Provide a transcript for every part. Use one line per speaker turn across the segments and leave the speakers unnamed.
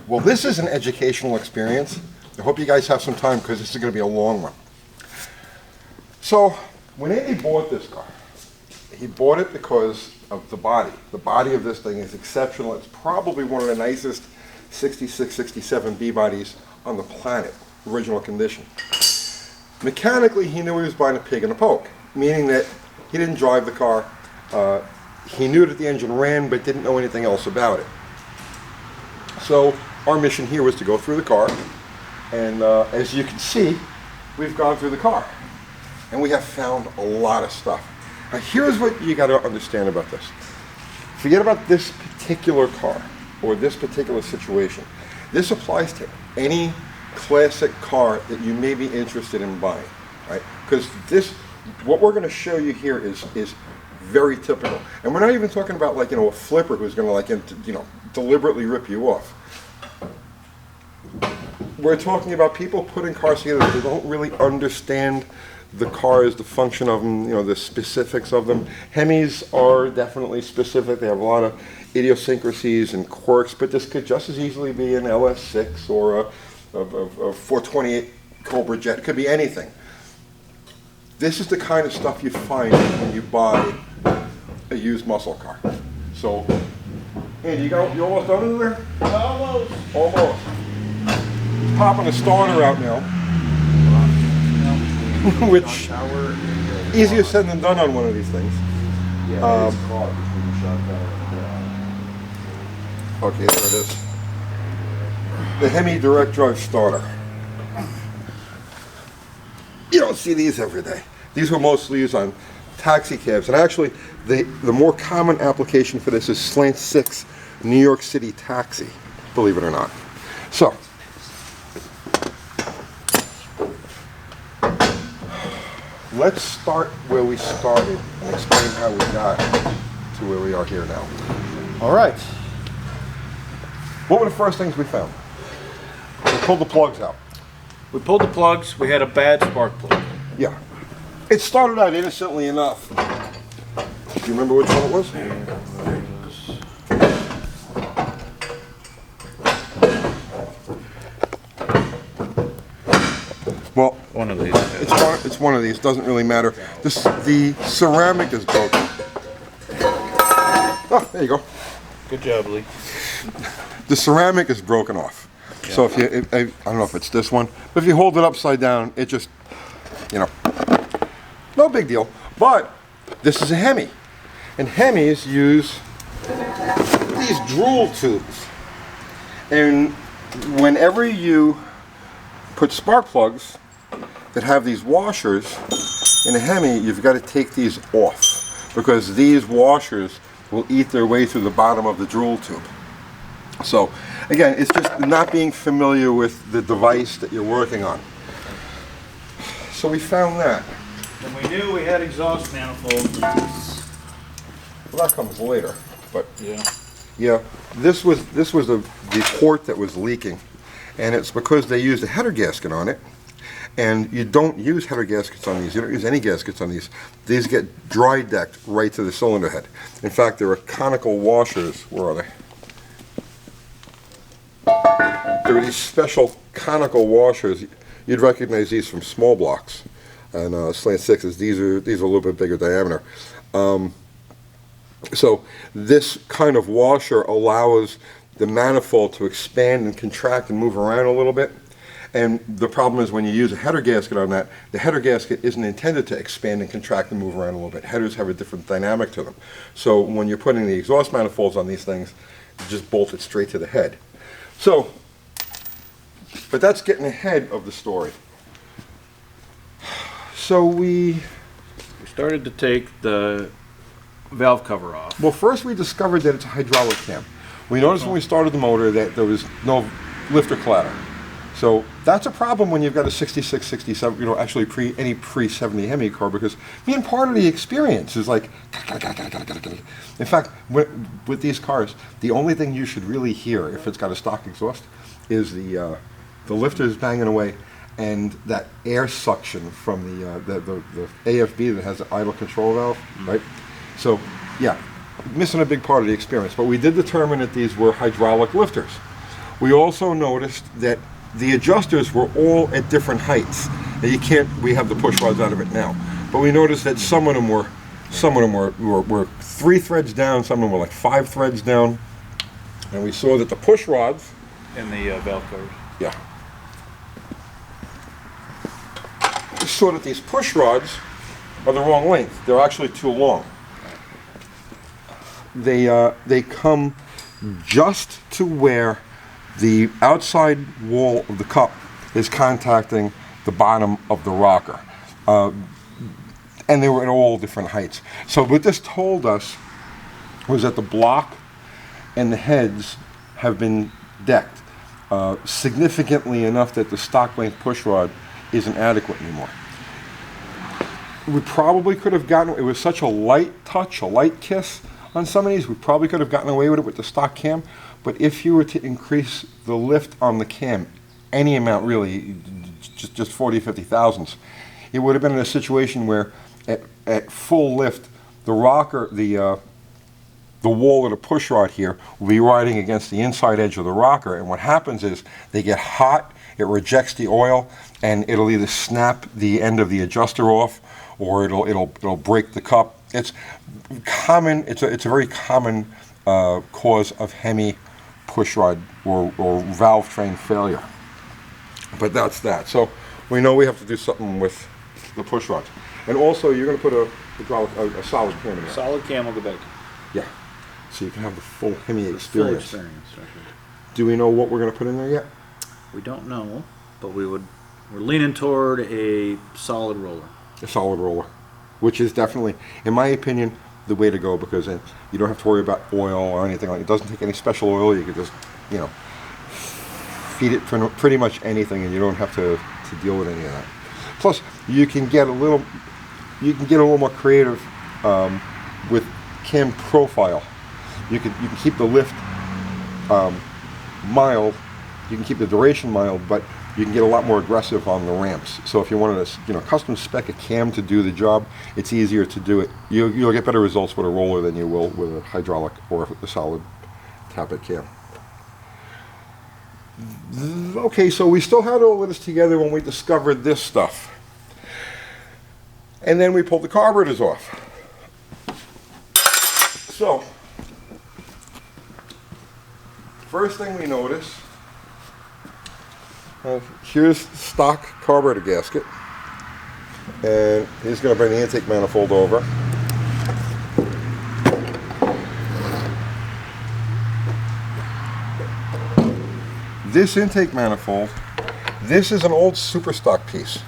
Well, this is an educational experience. I hope you guys have some time because this is going to be a long one. So, when Andy bought this car, he bought it because of the body. The body of this thing is exceptional. It's probably one of the nicest 66, 67 B bodies on the planet, original condition. Mechanically, he knew he was buying a pig in a poke, meaning that he didn't drive the car. He knew that the engine ran, but didn't know anything else about it. So our mission here was to go through the car, and as you can see, we've gone through the car, and we have found a lot of stuff. Now here's what you got to understand about this. Forget about this particular car, or this particular situation. This applies to any classic car that you may be interested in buying, right? Because this, what we're going to show you here is very typical, and we're not even talking about, like, a flipper who's going to, like, deliberately rip you off. We're talking about people putting cars together that don't really understand the cars, the function of them, the specifics of them. Hemis are definitely specific. They have a lot of idiosyncrasies and quirks, but this could just as easily be an LS6 or a 428 Cobra Jet. It could be anything. This is the kind of stuff you find when you buy a used muscle car. So, Andy, you almost done in there?
Almost.
Almost. He's popping a starter out now. Which, easier said than done on one of these things. Okay, there it is. The Hemi direct drive starter. You don't see these every day. These were mostly used on taxi cabs, and actually the more common application for this is Slant 6 New York City taxi, believe it or not. So, let's start where we started and explain how we got to where we are here now. All right. What were the first things we found? We pulled the plugs out.
We pulled the plugs. We had a bad spark plug.
Yeah. It started out innocently enough. Do you remember which one it was? Well,
one of these.
It's one of these. Doesn't really matter. The ceramic is broken. Oh, there you go.
Good job, Lee.
The ceramic is broken off. Yeah. So if you, I don't know if it's this one, but if you hold it upside down, it just, no big deal. But this is a Hemi, and Hemis use these drool tubes. And whenever you put spark plugs that have these washers in a Hemi, you've got to take these off because these washers will eat their way through the bottom of the drool tube. So again, it's just not being familiar with the device that you're working on. So we found that.
And we knew we had exhaust manifolds.
Well, that comes later, but
yeah,
this was the port that was leaking, and it's because they used a header gasket on it. And you don't use header gaskets on these. You don't use any gaskets on these. These get dry decked right to the cylinder head. In fact, there are conical washers. Where are they? There are these special conical washers. You'd recognize these from small blocks and Slant 6s. These are a little bit bigger diameter. So this kind of washer allows the manifold to expand and contract and move around a little bit. And the problem is when you use a header gasket on that, the header gasket isn't intended to expand and contract and move around a little bit. Headers have a different dynamic to them. So when you're putting the exhaust manifolds on these things, you just bolt it straight to the head. So, but that's getting ahead of the story. So we
started to take the valve cover off.
Well, first we discovered that it's a hydraulic cam. We noticed when we started the motor that there was no lifter clatter. So that's a problem when you've got a 66, 67, actually any pre-70 Hemi car, because part of the experience is like, in fact, with these cars, the only thing you should really hear if it's got a stock exhaust is the lifters banging away and that air suction from the AFB that has the idle control valve, right? So, yeah, missing a big part of the experience. But we did determine that these were hydraulic lifters. We also noticed that the adjusters were all at different heights. Now you can't, we have the push rods out of it now, but we noticed that some of them were 3 threads down, some of them were like 5 threads down, and we saw that the push rods
And the valve covers.
Yeah. We saw that these push rods are the wrong length. They're actually too long. They come just to where the outside wall of the cup is contacting the bottom of the rocker. And they were at all different heights. So what this told us was that the block and the heads have been decked significantly enough that the stock length push rod isn't adequate anymore. We probably could have gotten, it was such a light touch, a light kiss on some of these, we probably could have gotten away with it with the stock cam, but if you were to increase the lift on the cam, any amount really, just 40, 50 thousandths, it would have been in a situation where at full lift, the rocker, the wall of the push rod here will be riding against the inside edge of the rocker, and what happens is they get hot, it rejects the oil, and it'll either snap the end of the adjuster off, or it'll break the cup. It's common. It's a very common cause of Hemi push rod or valve train failure. But that's that. So we know we have to do something with the push rods, and also you're going to put a solid cam in there.
Solid cam will go back.
Yeah. So you can have the full Hemi
Full
experience.
experience. Right.
Do we know what we're going to put in there yet?
We don't know, but we're leaning toward a solid roller.
A solid roller, which is definitely, in my opinion, the way to go, because then you don't have to worry about oil or anything like it. It doesn't take any special oil. You can just, feed it pretty much anything, and you don't have to deal with any of that. Plus, you can get a little more creative with cam profile. You can keep the lift mild. You can keep the duration mild, but you can get a lot more aggressive on the ramps. So if you wanted to, custom spec a cam to do the job, it's easier to do it. You'll get better results with a roller than you will with a hydraulic or a solid tappet cam. Okay, so we still had all of this together when we discovered this stuff. And then we pulled the carburetors off. So, first thing we notice, here's stock carburetor gasket, and he's going to bring the intake manifold over. This intake manifold, this is an old super stock piece,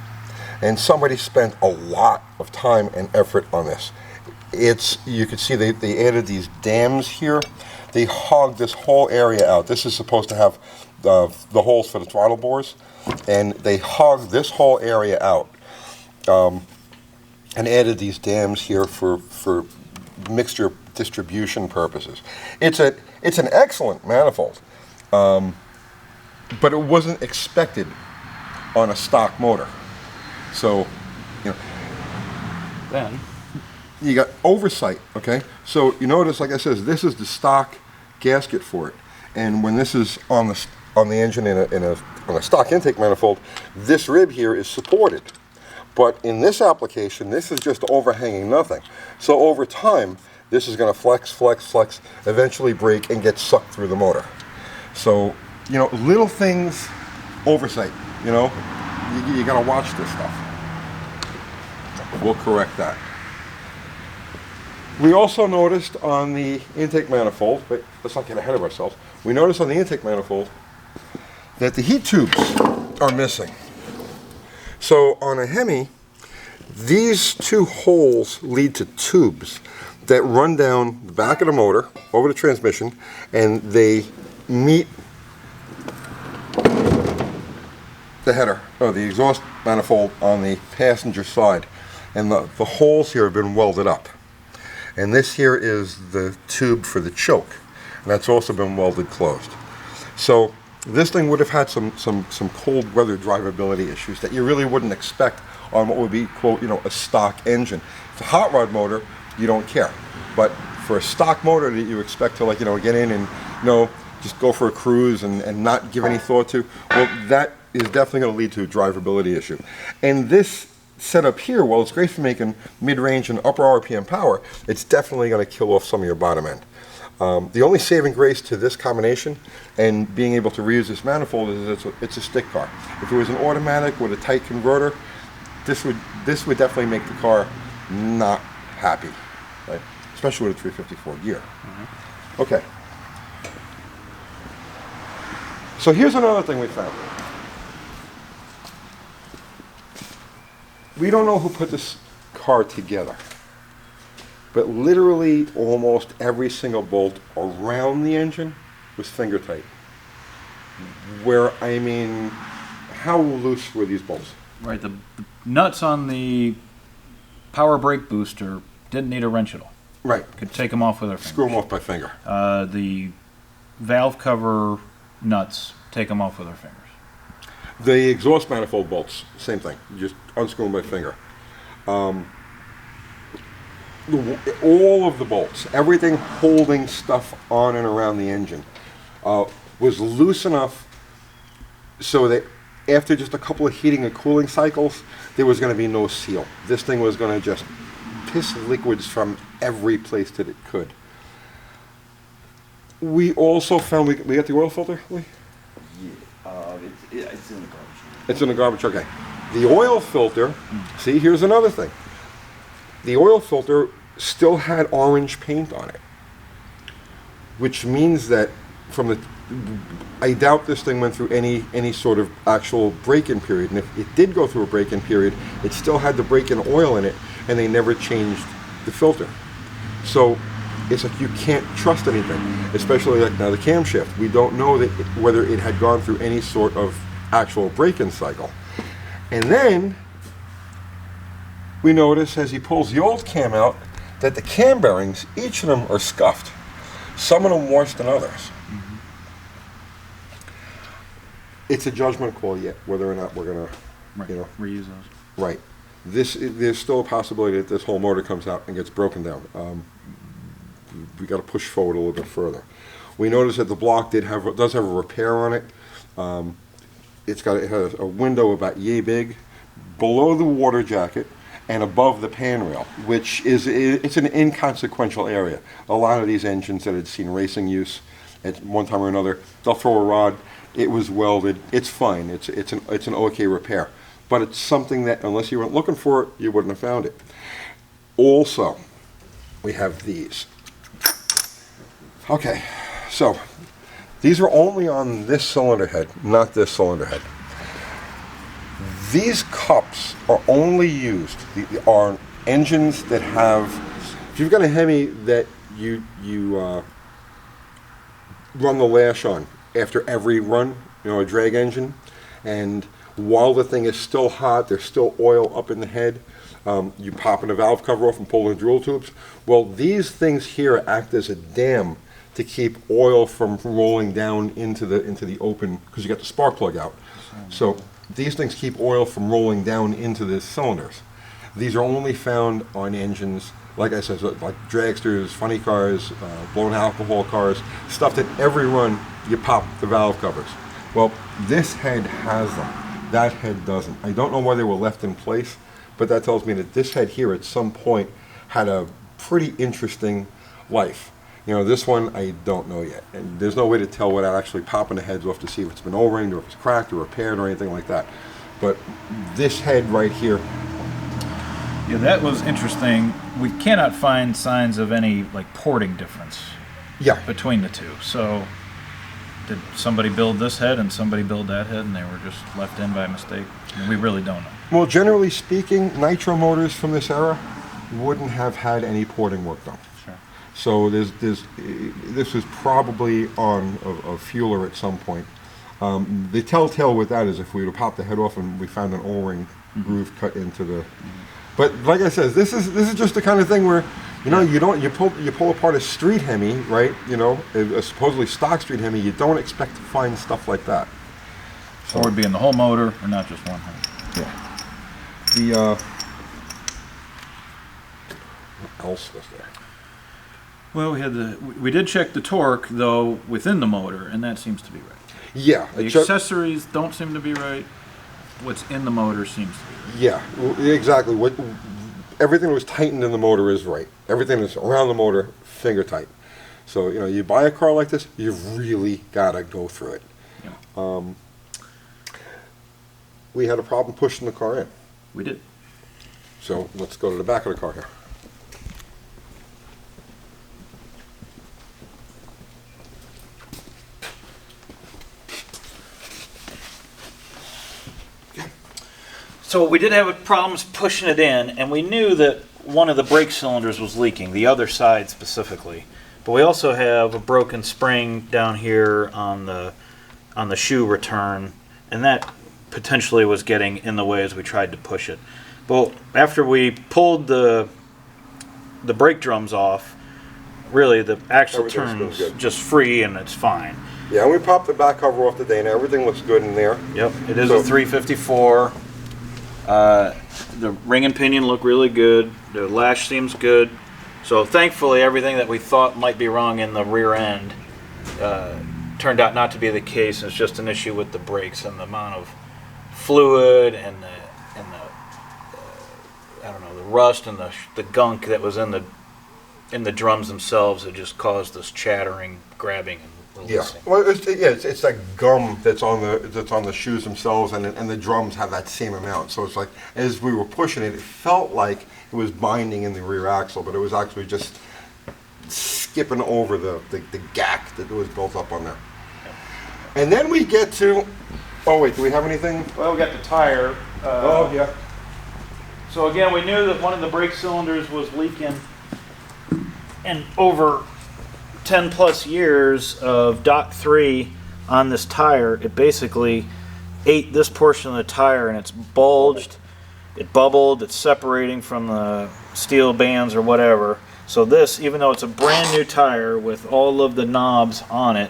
and somebody spent a lot of time and effort on this. You can see they added these dams here. They hogged this whole area out. This is supposed to have the holes for the throttle bores, and they hogged this whole area out and added these dams here for mixture distribution purposes. It's an excellent manifold, but it wasn't expected on a stock motor. So,
Then
you got oversight, okay? So you notice, like I said, this is the stock gasket for it, and when this is on the engine on a stock intake manifold, this rib here is supported. But in this application, this is just overhanging nothing. So over time, this is going to flex, flex, flex, eventually break and get sucked through the motor. So, little things, oversight, you got to watch this stuff. We'll correct that. We also noticed on the intake manifold, but let's not get ahead of ourselves. We noticed on the intake manifold that the heat tubes are missing. So on a Hemi, these two holes lead to tubes that run down the back of the motor over the transmission, and they meet the header, or the exhaust manifold on the passenger side. And the holes here have been welded up. And this here is the tube for the choke, and that's also been welded closed. So this thing would have had some cold weather drivability issues that you really wouldn't expect on what would be, quote, a stock engine. It's a hot rod motor, you don't care. But for a stock motor that you expect to, get in and, just go for a cruise and not give any thought to, well, that is definitely going to lead to a drivability issue. And this setup here, while it's great for making mid-range and upper RPM power, it's definitely going to kill off some of your bottom end. The only saving grace to this combination and being able to reuse this manifold is it's a stick car. If it was an automatic with a tight converter, this would definitely make the car not happy, right? Especially with a 354 gear. Okay. So here's another thing we found. We don't know who put this car together, but literally almost every single bolt around the engine was finger tight. Where, I mean, how loose were these bolts?
Right, the nuts on the power brake booster didn't need a wrench at all.
Right.
Could take them off with our fingers.
Screw them off by finger.
The valve cover nuts, take them off with our fingers.
The exhaust manifold bolts, same thing. You just unscrew them by finger. All of the bolts, everything holding stuff on and around the engine, was loose enough so that after just a couple of heating and cooling cycles, there was going to be no seal. This thing was going to just piss liquids from every place that it could. We also found, we got the oil filter, Lee?
Yeah, it's in the garbage.
It's in the garbage, okay. The oil filter, see, here's another thing. The oil filter still had orange paint on it, which means that from the, I doubt this thing went through any sort of actual break-in period, and if it did go through a break-in period, it still had the break-in oil in it, and they never changed the filter. So it's like you can't trust anything, especially like now the camshaft. We don't know that whether it had gone through any sort of actual break-in cycle. And then we notice as he pulls the old cam out that the cam bearings, each of them are scuffed. Some of them worse than others. It's a judgment call yet whether or not we're gonna,
Right.
you know,
Reuse those.
right. There's still a possibility that this whole motor comes out and gets broken down. We got to push forward a little bit further. We noticed that the block does have a repair on it. It has a window about yay big below the water jacket and above the pan rail, which it's an inconsequential area. A lot of these engines that had seen racing use at one time or another, they'll throw a rod. It was welded. It's fine. It's an okay repair. But it's something that unless you weren't looking for it, you wouldn't have found it. Also, we have these. Okay, so these are only on this cylinder head, not this cylinder head. These cups are only used, are engines that have, if you've got a Hemi that you run the lash on after every run, you know, a drag engine, and while the thing is still hot, there's still oil up in the head, you popping the valve cover off and pulling the drill tubes. Well, these things here act as a dam to keep oil from rolling down into the open, because you got the spark plug out. So these things keep oil from rolling down into the cylinders. These are only found on engines, like I said, like dragsters, funny cars, blown alcohol cars, stuff that every run you pop the valve covers. Well, this head has them. That head doesn't. I don't know why they were left in place, but that tells me that this head here at some point had a pretty interesting life. You know, this one I don't know yet, and there's no way to tell without actually popping the heads off to see if it's been O-ringed or if it's cracked or repaired or anything like that. But this head right here.
Yeah, that was interesting. We cannot find signs of any like porting difference between the two. So did somebody build this head and somebody build that head and they were just left in by mistake? I mean, we really don't know.
Well, generally speaking, nitro motors from this era wouldn't have had any porting work done.
Sure.
So this was probably on a fueler at some point. The telltale with that is if we would have popped the head off and we found an O-ring groove cut into the. But like I said, this is just the kind of thing where, you know, you pull apart a street Hemi, right? You know, a supposedly stock street Hemi. You don't expect to find stuff like that.
So, or it'd be in the whole motor, or not just one head.
Yeah. What else was there?
Well, we did check the torque though within the motor, and that seems to be right.
Yeah.
The accessories don't seem to be right. What's in the motor seems to be right.
Yeah, exactly. Everything that was tightened in the motor is right. Everything that's around the motor, finger tight. So, you know, you buy a car like this, you've really got to go through it.
Yeah.
We had a problem pushing the car in.
We did.
So let's go to the back of the car here.
So we did have problems pushing it in, and we knew that one of the brake cylinders was leaking, the other side specifically. But we also have a broken spring down here on the shoe return, and that potentially was getting in the way as we tried to push it. But after we pulled the brake drums off, really the axle turns just free and it's fine.
Yeah, and we popped the back cover off today, and everything looks good in there.
Yep, it is a 354. The ring and pinion look really good. The lash seems good. So thankfully, everything that we thought might be wrong in the rear end turned out not to be the case. It's just an issue with the brakes and the amount of fluid and the I don't know, the rust and the gunk that was in the drums themselves. It just caused this chattering, grabbing, and releasing.
Yeah, well, it's that gum that's on the shoes themselves, and the drums have that same amount. So it's like as we were pushing it, it felt like it was binding in the rear axle, but it was actually just skipping over the gack that was built up on there. Yeah. And then we get to, oh wait, do we have anything?
Well, we got the tire.
Oh yeah.
So again, we knew that one of the brake cylinders was leaking, and over 10 plus years of Dot 3 on this tire, it basically ate this portion of the tire, and it's bulged, it bubbled, it's separating from the steel bands or whatever. So this, even though it's a brand new tire with all of the knobs on it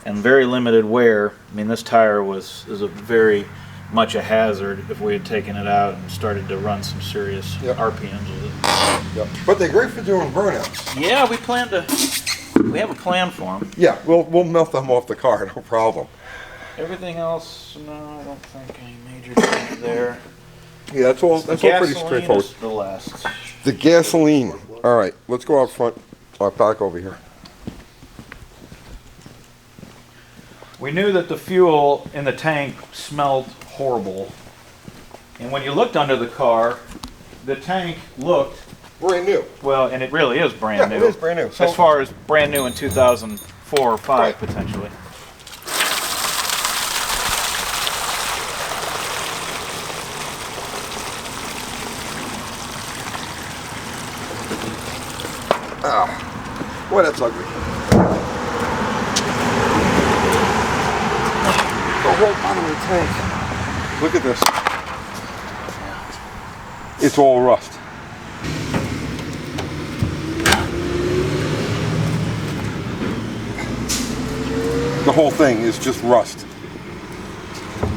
and very limited wear, I mean, this tire is a very much a hazard if we had taken it out and started to run some serious RPMs with it.
Yep. But they're great for doing burnouts.
Yeah, we have a plan for them.
Yeah, we'll melt them off the car, no problem.
Everything else, no, I don't think any major change there.
Yeah, that's all pretty straightforward.
Is the last.
The gasoline. All right, let's go out front, back over here.
We knew that the fuel in the tank smelled horrible. And when you looked under the car, the tank looked
brand new.
Well, and it really is brand new.
Yeah, it is brand new. So,
as far as brand new in 2004 or 5,
right.
Potentially.
Ah, boy, that's ugly. The whole bottom of the tank. Look at this. It's all rust. The whole thing is just rust.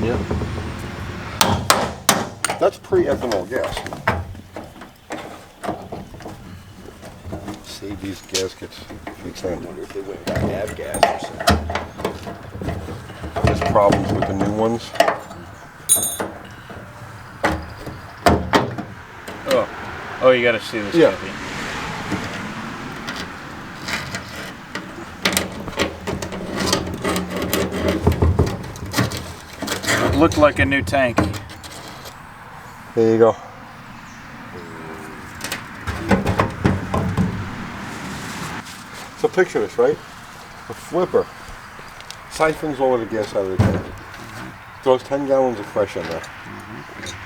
Yep.
That's pre-ethanol gas. Save these gaskets.
I wonder if they went back to have gas or something.
There's problems with the new ones.
Oh, you got to see this.
Yeah.
Copy. It looked like a new tank.
There you go. So picture this, right? A flipper siphons all of the gas out of the tank. Throws 10 gallons of fresh in there.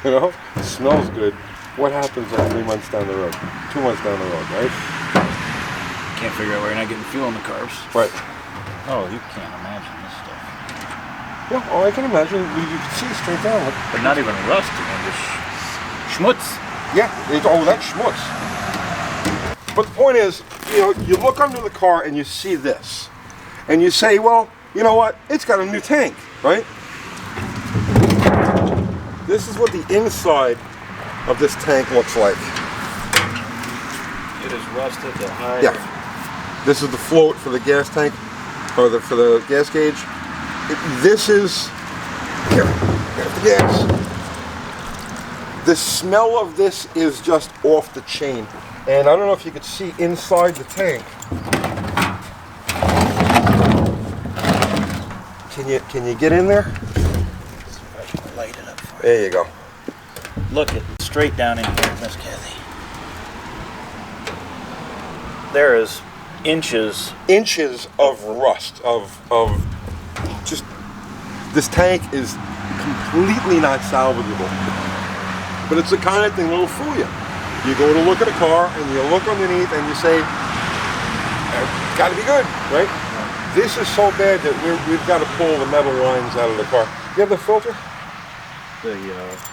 You know? It smells good. What happens like 3 months down the road? 2 months down the road, right?
Can't figure out why you're not getting fuel in the carbs.
Right.
Oh, you can't imagine this stuff.
Yeah, oh, I can imagine. You can see it straight down. Look.
But not even rust, again, just schmutz.
Yeah, that's schmutz. But the point is, you look under the car and you see this. And you say, well, you know what? It's got a new tank, right? This is what the inside of this tank looks like.
It is rusted to high.
Yeah. This is the float for the gas tank, or for the gas gauge. This is, here's the gas. The smell of this is just off the chain. And I don't know if you could see inside the tank. Can you get in there?
Light it up for you.
There you go.
Look it straight down in here, Miss Kathy. There is inches
of rust, of just, this tank is completely not salvageable. But it's the kind of thing that'll fool you. You go to look at a car and you look underneath and you say, it's got to be good, right? Yeah. This is so bad that we've got to pull the metal lines out of the car. You have the filter?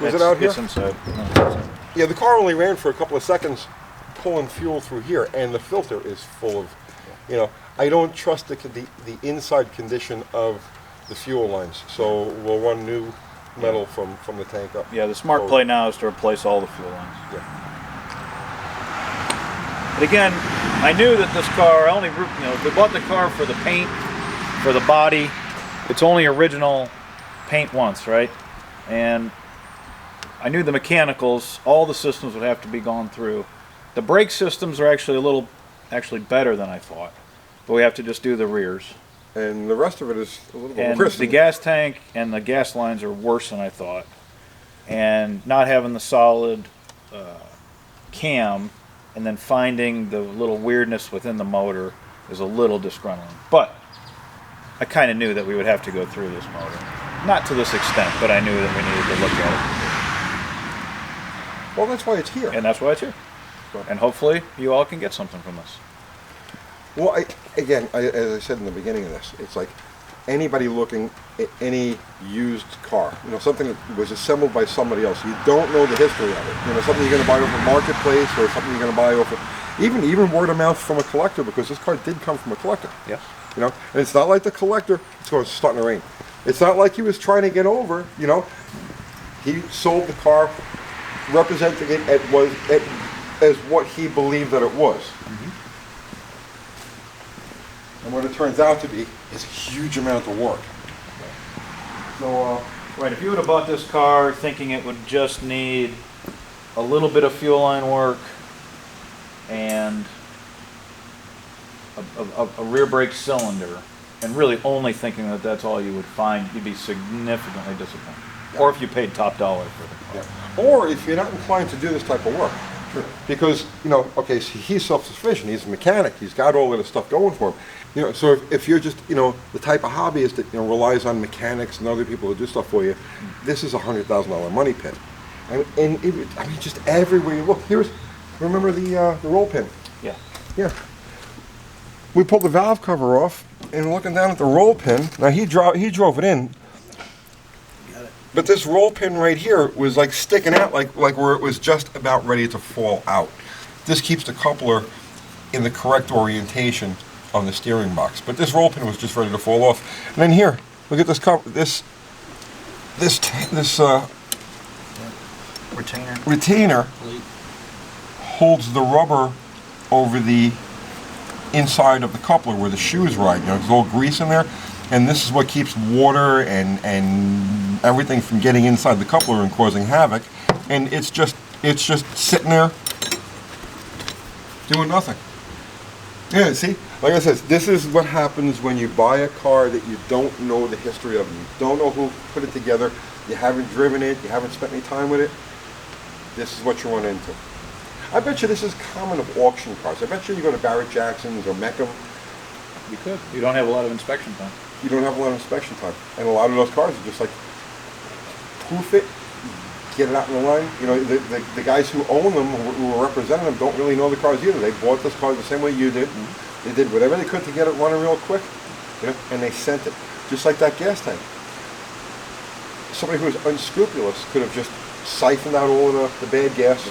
Was it out here?
Inside.
Yeah, the car only ran for a couple of seconds pulling fuel through here, and the filter is full of, you know, I don't trust the inside condition of the fuel lines, so we'll run new metal from the tank up.
Yeah, the smart play now is to replace all the fuel lines.
Yeah.
But again, I knew that this car, we bought the car for the paint, for the body. It's only original paint once, right? And I knew the mechanicals, all the systems would have to be gone through. The brake systems are actually better than I thought, but we have to just do the rears.
And the rest of it is a little bit
And
worse.
the gas tank and the gas lines are worse than I thought. And not having the solid cam and then finding the little weirdness within the motor is a little disgruntling. But I kind of knew that we would have to go through this motor. Not to this extent, but I knew that we needed to look at
it. Well, that's why it's here.
And that's why it's here. And hopefully you all can get something from this.
Well, as I said in the beginning of this, it's like anybody looking at any used car, you know, something that was assembled by somebody else. You don't know the history of it. You know, something you're going to buy over Marketplace or something you're going to buy over, even word of mouth from a collector, because this car did come from a collector.
Yes.
You know, and it's not like the collector. It's starting to rain. It's not like he was trying to get over. You know, he sold the car, representing it as what he believed that it was. Mm-hmm. And what it turns out to be is a huge amount of work. So,
right, if you would have bought this car thinking it would just need a little bit of fuel line work and a rear brake cylinder, and really only thinking that that's all you would find, you'd be significantly disappointed. Yeah. Or if you paid top dollar for the car.
Yeah. Or if you're not inclined to do this type of work. Sure. Because, you know, okay, so he's self-sufficient, he's a mechanic, he's got all of this stuff going for him. You know, so if you're just, you know, the type of hobbyist that, you know, relies on mechanics and other people to do stuff for you, this is a $100,000 money pit. And I mean, just everywhere you look. Remember the roll pin?
Yeah.
Yeah. We pulled the valve cover off, and looking down at the roll pin, now he drove it in, but this roll pin right here was like sticking out like where it was just about ready to fall out. This keeps the coupler in the correct orientation on the steering box, but this roll pin was just ready to fall off. And then here, look at this retainer holds the rubber over the inside of the coupler where the shoe is riding. You know, there's a little grease in there, and this is what keeps water and everything from getting inside the coupler and causing havoc. And it's just sitting there doing nothing. Yeah, see, like I said, this is what happens when you buy a car that you don't know the history of. You don't know who put it together. You haven't driven it. You haven't spent any time with it. This is what you run into. I bet you this is common of auction cars. I bet you go to Barrett Jackson's or Meckham.
You could. You don't have a lot of inspection time.
You don't have a lot of inspection time. And a lot of those cars are just like, proof it, get it out in the line. You know, the guys who own them, who are representing them, don't really know the cars either. They bought this car the same way you did. Mm-hmm. They did whatever they could to get it running real quick, you know, and they sent it. Just like that gas tank. Somebody who was unscrupulous could have just siphoned out all of the bad gas,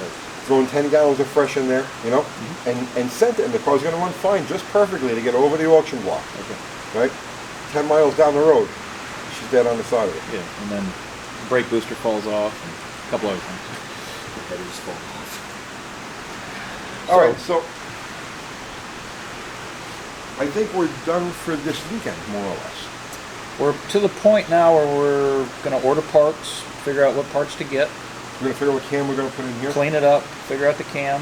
thrown 10 gallons of fresh in there, you know, and sent it, and the car's going to run fine, just perfectly to get over the auction block. Okay. Right? 10 miles down the road, she's dead on the side of it.
Yeah, and then the brake booster falls off, and a couple other things. The batteries fall off.
All right, so I think we're done for this weekend, more or less.
We're to the point now where we're going to order parts, figure out what parts to get.
We're going to figure out what cam we're going to put in here.
Clean it up, figure out the cam,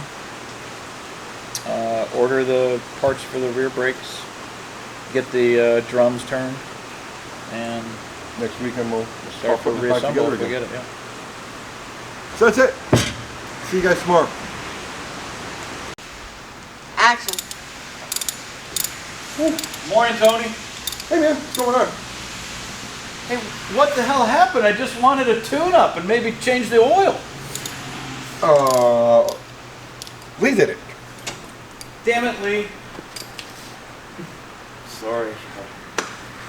order the parts for the rear brakes, get the drums turned, and
Next weekend we'll
start to
putting it back
reassemble
together
if we
again.
get it. Yeah.
So that's it. See you guys tomorrow.
Action.
Morning, Tony.
Hey man, what's going on?
Hey, what the hell happened? I just wanted a tune-up and maybe change the oil.
Lee did it.
Damn it, Lee. Sorry.